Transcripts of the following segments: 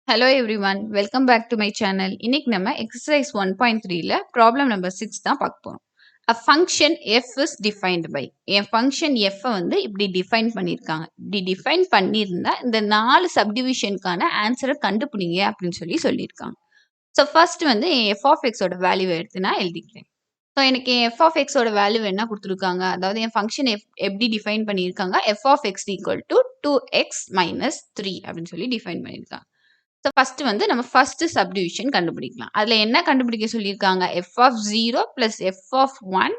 Hello everyone, welcome back to my channel. இன்னைக்கு நம்ம exercise 1.3ல problem number 6 தான் பார்க்க போறோம். A function f is defined by. N function f வந்து இப்படி define பண்ணியிருக்காங்க. இப்படி define பண்ணியிருந்தா இந்த 4 subdivisionக்கான ஆன்சரை கண்டுபிடிங்க அப்படின்னு சொல்லியிருக்காங்க. ஸோ ஃபர்ஸ்ட் வந்து f of x ஓட வேல்யூ எடுத்து நான் எழுதிக்கிறேன். ஸோ எனக்கு f of x ஓட வேல்யூ என்ன கொடுத்துருக்காங்க, அதாவது என் ஃபங்க்ஷன் எப்படி டிஃபைன் பண்ணியிருக்காங்க, f of x equal to 2x minus 3 அப்படின்னு சொல்லி டிஃபைன் பண்ணியிருக்காங்க. ஸோ ஃபர்ஸ்ட் வந்து நம்ம ஃபர்ஸ்ட் சப்டிவிஷன் கண்டுபிடிக்கலாம். அதில் என்ன கண்டுபிடிக்க சொல்லியிருக்காங்க, F of 0 plus F of 1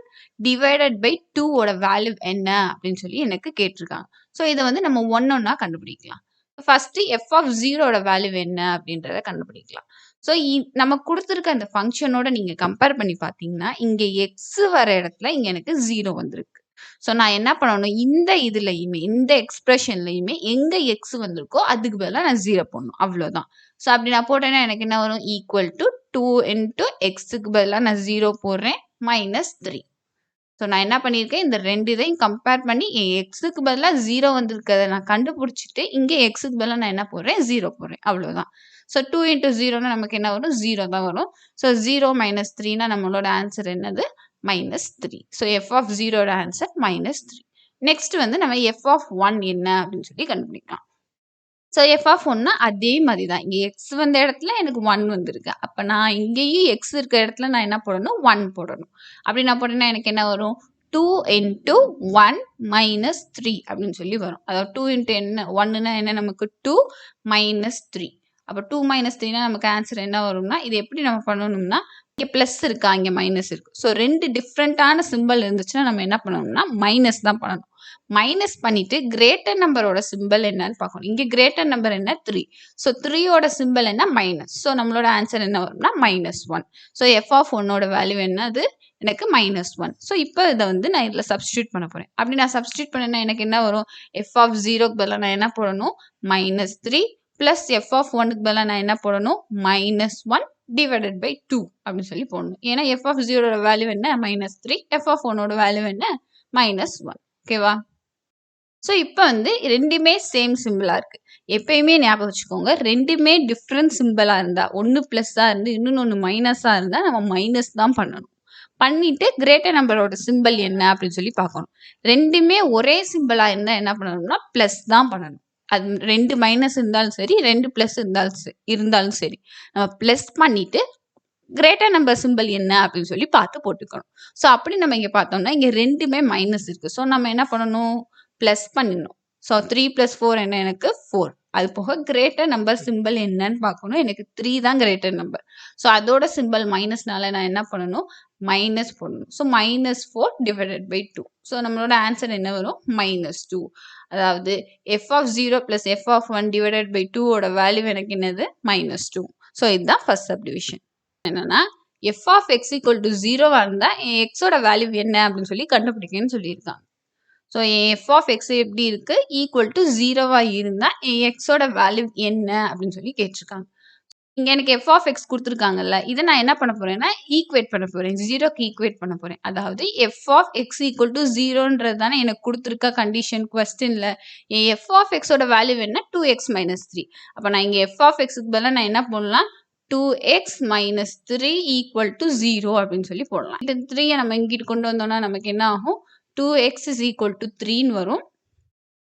divided by 2 ஓட வேல்யூ என்ன அப்படின்னு சொல்லி எனக்கு கேட்டிருக்காங்க. ஸோ இதை வந்து நம்ம ஒன்னொன்னா கண்டுபிடிக்கலாம். ஃபர்ஸ்ட் எஃப் ஆஃப் 0ஓட வேல்யூ என்ன அப்படின்றத கண்டுபிடிக்கலாம். ஸோ நம்ம கொடுத்துருக்க அந்த ஃபங்க்ஷனோட நீங்கள் கம்பேர் பண்ணி பார்த்தீங்கன்னா இங்கே எக்ஸ் வர இடத்துல இங்கே எனக்கு 0 வந்திருக்கு. ஸோ நான் என்ன பண்ணணும், இந்த இதுலையுமே இந்த எக்ஸ்பிரஷன்லையுமே எங்க எக்ஸ் வந்திருக்கோ அதுக்கு பதிலாக நான் 0 போடணும், அவ்வளோதான். ஸோ அப்படி நான் போட்டேன்னா எனக்கு என்ன வரும், ஈக்குவல் டு 2 இன்ட்டு எக்ஸுக்கு பதிலாக நான் 0 போடுறேன் மைனஸ் 3. ஸோ நான் என்ன பண்ணியிருக்கேன், இந்த ரெண்டு இதையும் கம்பேர் பண்ணி எக்ஸுக்கு பதிலாக 0 வந்திருக்கிறத நான் கண்டுபிடிச்சிட்டு இங்கே எக்ஸுக்கு பதிலாக நான் என்ன போடுறேன், 0 போடுறேன், அவ்வளோதான். ஸோ 2 இன்ட்டு 0னா நமக்கு என்ன வரும், 0 தான் வரும். ஸோ 0 மைனஸ் 3னா நம்மளோட ஆன்சர் என்னது, மைனஸ் 3. ஸோ எஃப் ஆஃப் 0ஓட ஆன்சர் மைனஸ் 3. நெக்ஸ்ட் வந்து நம்ம எஃப் ஆஃப் 1 என்ன அப்படின்னு சொல்லி கண்டுபிடிக்கலாம். ஸோ எஃப் ஆஃப் 1னா அதே மாதிரி தான், இங்கே எக்ஸ் வந்த இடத்துல எனக்கு 1 வந்திருக்கு. அப்போ நான் இங்கேயும் எக்ஸ் இருக்க இடத்துல நான் என்ன போடணும், 1 போடணும். அப்படி நான் போட்டேன்னா எனக்கு என்ன வரும், 2 இன்ட்டு 1 மைனஸ் 3 அப்படின்னு சொல்லி வரும். அதாவது 2 இன்ட்டு என்ன 1னா என்ன நமக்கு 2 மைனஸ் 3. அப்போ 2 மைனஸ் 3னா நமக்கு ஆன்சர் என்ன வரும்னா, இது எப்படி நம்ம பண்ணணும்னா, இங்கே ப்ளஸ் இருக்கா இங்கே மைனஸ் இருக்கு. ஸோ ரெண்டு டிஃப்ரெண்ட்டான சிம்பிள் இருந்துச்சுன்னா நம்ம என்ன பண்ணணும்னா மைனஸ் தான் பண்ணணும். மைனஸ் பண்ணிட்டு கிரேட்டர் நம்பரோட சிம்பிள் என்னன்னு பார்க்கணும். இங்கே கிரேட்டர் நம்பர் என்ன 3. ஸோ 3யோட சிம்பிள் என்ன மைனஸ். ஸோ நம்மளோட ஆன்சர் என்ன வரும்னா -1. ஸோ எஃப் ஆஃப் 1ஓட வேல்யூ என்னது, எனக்கு -1. ஸோ இப்போ இதை வந்து நான் இதில் சப்ஸ்டியூட் பண்ண போகிறேன். அப்படி நான் சப்ஸ்டியூட் பண்ணேன்னா எனக்கு என்ன வரும், எஃப் ஆஃப் 0க்கு பதிலாக நான் என்ன போடணும், -3 ப்ளஸ் எஃப் ஆஃப் 1க்கு பதிலாக நான் என்ன போடணும், -1 டிவைடட் பை 2 அப்படின்னு சொல்லி போடணும். ஏன்னா எஃப் ஆஃப் 0ஓட வேல்யூ என்ன, -3, எஃப் ஆஃப் 1ஓட வேல்யூ என்ன, -1. ஓகேவா? ஸோ இப்போ வந்து ரெண்டுமே சேம் சிம்பிளாக இருக்குது. எப்பயுமே ஞாபகம் வச்சுக்கோங்க, ரெண்டுமே டிஃப்ரெண்ட் சிம்பிளாக இருந்தால், ஒன்று ப்ளஸ்ஸாக இருந்து இன்னொன்று மைனஸாக இருந்தால் நம்ம மைனஸ் தான் பண்ணணும். பண்ணிட்டு கிரேட்டர் நம்பரோட சிம்பிள் என்ன அப்படின்னு சொல்லி பார்க்கணும். ரெண்டுமே ஒரே சிம்பிளாக இருந்தால் என்ன பண்ணணும்னா ப்ளஸ் தான் பண்ணணும். அது 2 மைனஸ் இருந்தாலும் சரி, 2 ப்ளஸ் இருந்தாலும் சரி, நம்ம ப்ளஸ் பண்ணிட்டு கிரேட்டர் நம்பர் சிம்பிள் என்ன அப்படின்னு சொல்லி பார்த்து போட்டுக்கணும். ஸோ அப்படி நம்ம இங்கே பார்த்தோம்னா இங்கே ரெண்டுமே மைனஸ் இருக்குது. ஸோ நம்ம என்ன பண்ணணும், ப்ளஸ் பண்ணிடணும். ஸோ 3 + 4 என்ன, எனக்கு 4. அது போக கிரேட்டர் நம்பர் சிம்பிள் என்னன்னு பார்க்கணும். எனக்கு 3 தான் கிரேட்டர் நம்பர். ஸோ அதோட சிம்பிள் மைனஸ்னால நான் என்ன பண்ணணும், மைனஸ் போடணும். So -4 divided by 2. ஸோ நம்மளோட ஆன்சர் என்ன வரும், -2. அதாவது f of 0 + f of 1 divided by 2ஓட வேல்யூ எனக்கு என்னது, -2. ஸோ இதுதான் ஃபர்ஸ்ட் சப்டிவிஷன். என்னன்னா f of x equal to 0வா இருந்தால் என் எக்ஸோட வேல்யூ என்ன அப்படின்னு சொல்லி கண்டுபிடிக்கணும்னு சொல்லியிருக்காங்க. ஸோ என் எஃப் ஆஃப் எக்ஸ் எப்படி இருக்கு, ஈக்குவல் டு 0வா இருந்தால் என் எக்ஸோட வேல்யூ என்ன அப்படின்னு சொல்லி கேட்டிருக்காங்க. இங்கே எனக்கு எஃப் ஆஃப் எக்ஸ் கொடுத்துருக்காங்கல்ல, இதை நான் என்ன பண்ண போறேன்னா ஈக்குவேட் பண்ண போறேன், 0க்கு ஈக்குவேட் பண்ண போறேன். அதாவது f of x equal to 0ன்றது தானே எனக்கு கொடுத்துருக்க கண்டிஷன் கொஸ்டின்ல. என் எஃப் ஆஃப் எக்ஸோட வேல்யூ என்ன, 2x - 3. அப்போ நான் இங்கே எஃப் ஆஃப் எக்ஸுக்கு பதிலாக நான் என்ன பண்ணலாம், 2x - 3 ஈக்குவல் டு 0 அப்படின்னு சொல்லி போடலாம். இந்த 3யை நம்ம இங்கிட்டு கொண்டு வந்தோம்னா நமக்கு என்ன ஆகும், 2x is equal to 3ன்னு வரும்.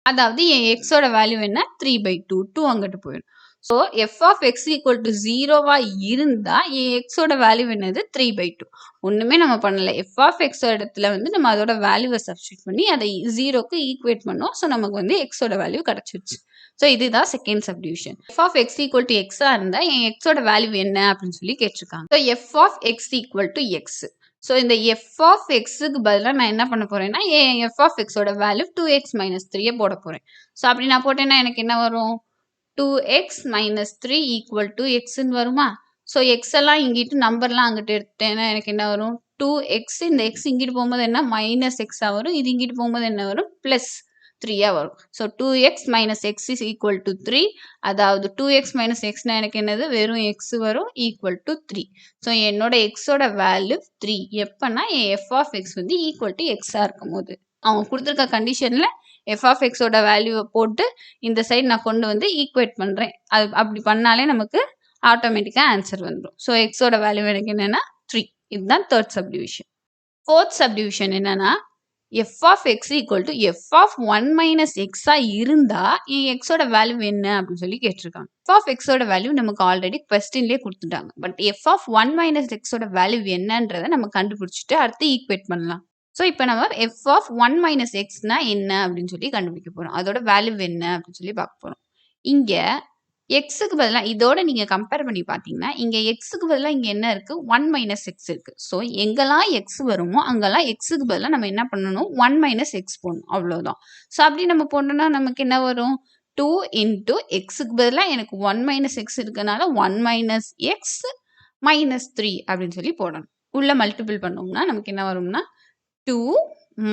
அதாவது என் எக்ஸோட வேல்யூ என்ன, 3/2. 2 அங்கிட்டு போயிடும். So f of x equal to 0வா இருந்தால் என் எக்ஸோட வேல்யூ என்னது, 3/2. ஒன்றுமே நம்ம பண்ணலை, எஃப் ஆஃப் எக்ஸ் இடத்துல வந்து நம்ம அதோட வேல்யூவை சப்ஸ்டியூட் பண்ணி அதை 0க்கு ஈக்குவேட் பண்ணோம். ஸோ நமக்கு வந்து எக்ஸோட வேல்யூ கிடச்சிருச்சு. ஸோ இதுதான் second subdivision. F of x equal to எக்ஸாக இருந்தால் என் எக்ஸோட வேல்யூ என்ன அப்படின்னு சொல்லி கேட்டிருக்காங்க. So f of x equal to x. So இந்த எஃப் ஆஃப் எக்ஸுக்கு பதிலாக நான் என்ன பண்ண போறேன்னா என் எஃப் ஆஃப் எக்ஸோட வேல்யூ 2x - 3 போட போறேன். ஸோ அப்படி நான் போட்டேன்னா எனக்கு என்ன வரும், 2x - 3 ஈக்குவல் டு எக்ஸ்ன்னு வருமா. ஸோ எக்ஸ் எல்லாம் இங்கிட்டு நம்பர்லாம் அங்கிட்டு எடுத்துட்டேன்னா எனக்கு என்ன வரும், 2x, இந்த எக்ஸ் இங்கிட்டு போகும்போது என்ன -x வரும், இது இங்கிட்டு போகும்போது என்ன வரும், +3 வரும். So 2x - x is equal to 3. அதாவது 2x - xனா எனக்கு என்னது, வெறும் x வரும், ஈக்குவல் டு 3. ஸோ என்னோட எக்ஸோட வேல்யூ 3 எப்பன்னா என் எஃப் ஆஃப் எக்ஸ் வந்து ஈக்குவல் டு எக்ஸாக இருக்கும் போது. அவங்க கொடுத்துருக்க கண்டிஷனில் எஃப் ஆஃப் எக்ஸோட வேல்யூவை போட்டு இந்த சைடு நான் கொண்டு வந்து ஈக்குவேட் பண்ணுறேன். அது அப்படி பண்ணாலே நமக்கு ஆட்டோமேட்டிக்காக ஆன்சர் வந்துடும். ஸோ எக்ஸோட வேல்யூ எனக்கு என்னென்னா 3. இதுதான் தேர்ட் சப்டிவிஷன். ஃபோர்த் சப்டிவிஷன் என்னன்னா f of x equal to f of 1 minus எக்ஸா இருந்தா எக்ஸோட வேல்யூ என்ன அப்படின்னு சொல்லி கேட்டிருக்காங்க. எஃப் ஆஃப் எக்ஸோட வேல்யூ நமக்கு ஆல்ரெடி கொஸ்டின்லேயே கொடுத்துட்டாங்க. பட் எஃப் ஆஃப் 1 மைனஸ் எக்ஸோட வேல்யூ என்னன்றதை நம்ம கண்டுபிடிச்சிட்டு அடுத்து ஈக்குவேட் பண்ணலாம். ஸோ இப்போ நம்ம எஃப் ஆஃப் 1 மைனஸ் எக்ஸ்னா என்ன அப்படின்னு சொல்லி கண்டுபிடிக்க போறோம். அதோட வேல்யூ என்ன அப்படின்னு சொல்லி பார்க்க போறோம். இங்க எக்ஸுக்கு பதிலாக இதோட நீங்கள் கம்பேர் பண்ணி பார்த்தீங்கன்னா இங்கே எக்ஸுக்கு பதிலாக இங்கே என்ன இருக்குது 1 மைனஸ் எக்ஸ் இருக்குது. ஸோ எங்கெல்லாம் எக்ஸ் வருமோ அங்கெல்லாம் எக்ஸுக்கு பதிலாக நம்ம என்ன பண்ணணும் 1 மைனஸ் எக்ஸ் போடணும், அவ்வளோதான். ஸோ அப்படி நம்ம போட்டோம்னா நமக்கு என்ன வரும் 2 இன்ட்டு எக்ஸுக்கு பதிலாக எனக்கு 1 மைனஸ் எக்ஸ் இருக்கனால 1 மைனஸ் எக்ஸ் மைனஸ் 3 அப்படின்னு சொல்லி போடணும். உள்ள மல்டிபிள் பண்ணோம்னா நமக்கு என்ன வரும்னா 2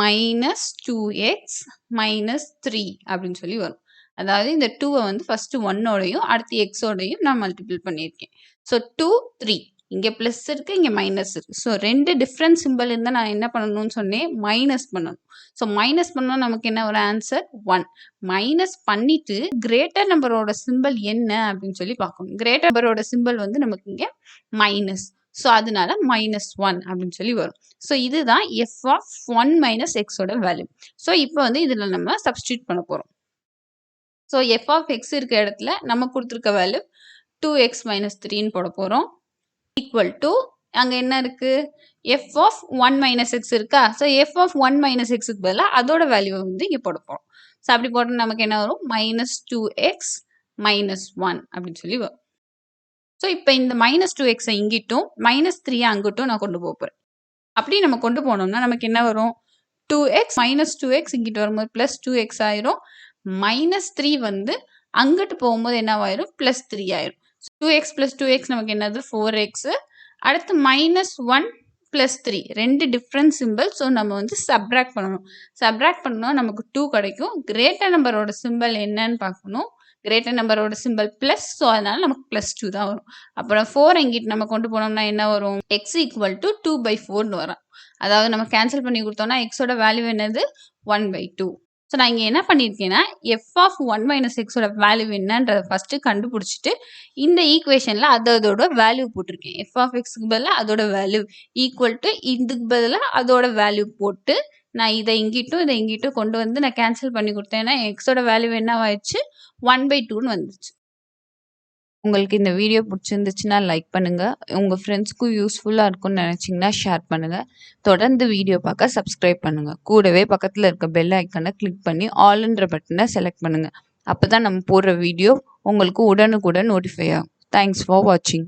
மைனஸ் 2x மைனஸ் 3 அப்படின்னு சொல்லி வரும். அதாவது இந்த 2வை வந்து ஃபர்ஸ்ட் 1ஓடையும் அடுத்து எக்ஸோடையும் நான் மல்டிபிள் பண்ணியிருக்கேன். ஸோ 2 3 இங்கே ப்ளஸ் இருக்குது, இங்கே மைனஸ் இருக்குது. ஸோ 2 டிஃப்ரெண்ட் சிம்பிள் இருந்தால் நான் என்ன பண்ணணும்னு சொன்னேன், மைனஸ் பண்ணணும். ஸோ மைனஸ் பண்ணோம் நமக்கு என்ன ஒரு ஆன்சர் 1. மைனஸ் பண்ணிட்டு கிரேட்டர் நம்பரோட சிம்பிள் என்ன அப்படின்னு சொல்லி பார்க்கணும். கிரேட்டர் நம்பரோட சிம்பிள் வந்து நமக்கு இங்கே மைனஸ். ஸோ அதனால -1 அப்படின்னு சொல்லி வரும். ஸோ இதுதான் எஃப் ஆஃப் 1 மைனஸ் எக்ஸோட வேல்யூ. ஸோ இப்போ வந்து இதில் நம்ம சப்ஸ்டியூட் பண்ண போகிறோம். ஸோ எஃப் ஆஃப் எக்ஸ் இருக்க இடத்துல நம்ம கொடுத்துருக்க வேல்யூ 2x மைனஸ் 3ன்னு போட போகிறோம். ஈக்குவல் டு அங்கே என்ன இருக்குது எஃப் ஆஃப் 1 மைனஸ் எக்ஸ் இருக்கா. ஸோ எஃப் ஆஃப் 1 மைனஸ் எக்ஸுக்கு பதிலாக அதோட வேல்யூவை வந்து இங்கே போட போகிறோம். ஸோ அப்படி போட்டால் நமக்கு என்ன வரும் -2x மைனஸ் 1 அப்படின்னு சொல்லி வரும். ஸோ இப்போ இந்த -2xஐ இங்கிட்டும் -3 அங்கிட்டும் நான் கொண்டு போகிறேன். அப்படி நம்ம கொண்டு போனோம்னா நமக்கு என்ன வரும் 2x மைனஸ் 2x இங்கிட்டு வரும்போது ப்ளஸ் 2x ஆயிரும். -3 வந்து அங்கிட்டு போகும்போது என்னவாயிரும் +3 ஆயிரும். 2x + 2x நமக்கு என்னது 4x. அடுத்து -1 + 3 2 டிஃப்ரெண்ட் சிம்பிள். ஸோ நம்ம வந்து சப்ராக்ட் பண்ணணும். சப்ராக்ட் பண்ணோம் நமக்கு 2 கிடைக்கும். கிரேட்டர் நம்பரோட சிம்பிள் என்னன்னு பார்க்கணும். கிரேட்டர் நம்பரோட சிம்பிள் ப்ளஸ். ஸோ அதனால நமக்கு +2 தான் வரும். அப்புறம் 4 இங்கிட்டு நம்ம கொண்டு போனோம்னா என்ன வரும் x ஈக்குவல் டு 2/4ன்னு வரும். அதாவது நம்ம கேன்சல் பண்ணி கொடுத்தோம்னா எக்ஸோட வேல்யூ என்னது 1/2. ஸோ நான் இங்கே என்ன பண்ணியிருக்கேன்னா எஃப் ஆஃப் 1 மைனஸ் எக்ஸோட வேல்யூ என்னன்றதை ஃபஸ்ட்டு கண்டுபிடிச்சிட்டு இந்த ஈக்குவேஷனில் அதோட வேல்யூ போட்டிருக்கேன். எஃப் ஆஃப் எக்ஸுக்கு பதிலாக அதோட வேல்யூ ஈக்குவல் டு இதுக்கு பதிலாக அதோட வேல்யூ போட்டு நான் இதை இங்கிட்டும் கொண்டு வந்து நான் கேன்சல் பண்ணி கொடுத்தேன்னா எக்ஸோட வேல்யூ என்ன ஆயிடுச்சு 1/2ன்னு வந்துருச்சு. உங்களுக்கு இந்த வீடியோ பிடிச்சிருந்துச்சுன்னா லைக் பண்ணுங்கள். உங்கள் ஃப்ரெண்ட்ஸ்க்கும் யூஸ்ஃபுல்லாக இருக்கும்னு நினச்சிங்கன்னா ஷேர் பண்ணுங்கள். தொடர்ந்து வீடியோ பார்க்க சப்ஸ்கிரைப் பண்ணுங்கள். கூடவே பக்கத்தில் இருக்க பெல் ஐக்கனை கிளிக் பண்ணி ஆல்ன்ற பட்டனை செலக்ட் பண்ணுங்கள். அப்போ தான் நம்ம போடுற வீடியோ உங்களுக்கு உடனுக்குடன் நோட்டிஃபை ஆகும். தேங்க்ஸ் ஃபார் வாட்சிங்.